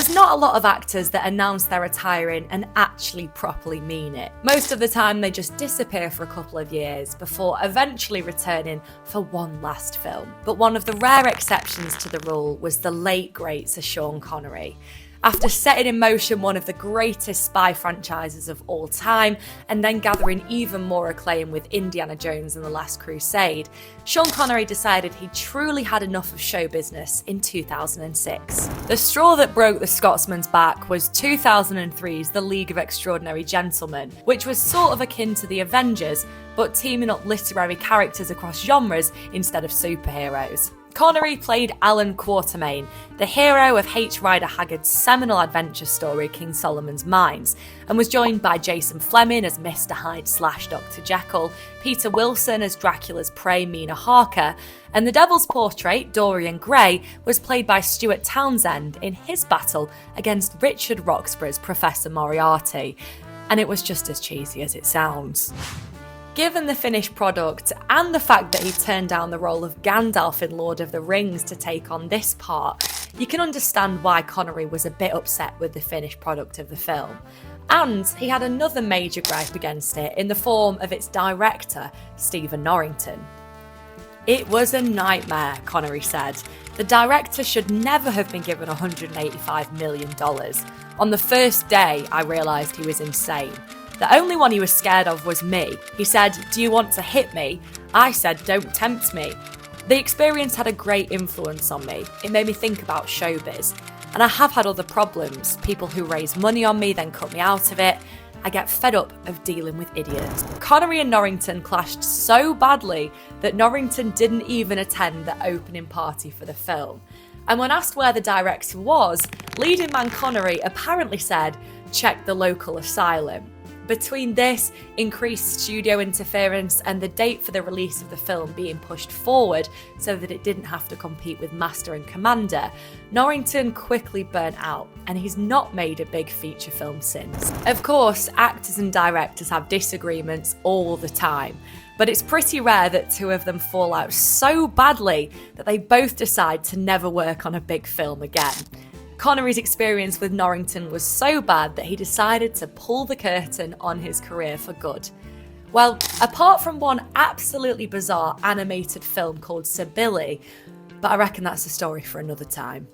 There's not a lot of actors that announce they're retiring and actually properly mean it. Most of the time they just disappear for a couple of years before eventually returning for one last film. But one of the rare exceptions to the rule was the late great Sir Sean Connery. After setting in motion one of the greatest spy franchises of all time, and then gathering even more acclaim with Indiana Jones and the Last Crusade, Sean Connery decided he truly had enough of show business in 2006. The straw that broke the Scotsman's back was 2003's The League of Extraordinary Gentlemen, which was sort of akin to the Avengers, but teaming up literary characters across genres instead of superheroes. Connery played Alan Quatermain, the hero of H. Rider Haggard's seminal adventure story King Solomon's Mines, and was joined by Jason Fleming as Mr. Hyde/Dr. Jekyll, Peter Wilson as Dracula's prey Mina Harker, and the Devil's portrait, Dorian Gray, was played by Stuart Townsend in his battle against Richard Roxburgh's Professor Moriarty. And it was just as cheesy as it sounds. Given the finished product and the fact that he turned down the role of Gandalf in Lord of the Rings to take on this part, you can understand why Connery was a bit upset with the finished product of the film. And he had another major gripe against it in the form of its director, Stephen Norrington. "It was a nightmare," Connery said. "The director should never have been given $185 million. On the first day, I realised he was insane. The only one he was scared of was me. He said, 'Do you want to hit me?' I said, 'Don't tempt me.' The experience had a great influence on me. It made me think about showbiz. And I have had other problems. People who raise money on me, then cut me out of it. I get fed up of dealing with idiots." Connery and Norrington clashed so badly that Norrington didn't even attend the opening party for the film. And when asked where the director was, leading man Connery apparently said, "Check the local asylum." Between this, increased studio interference, and the date for the release of the film being pushed forward so that it didn't have to compete with Master and Commander, Norrington quickly burnt out, and he's not made a big feature film since. Of course, actors and directors have disagreements all the time, but it's pretty rare that two of them fall out so badly that they both decide to never work on a big film again. Connery's experience with Norrington was so bad that he decided to pull the curtain on his career for good. Well, apart from one absolutely bizarre animated film called Sir Billy, but I reckon that's a story for another time.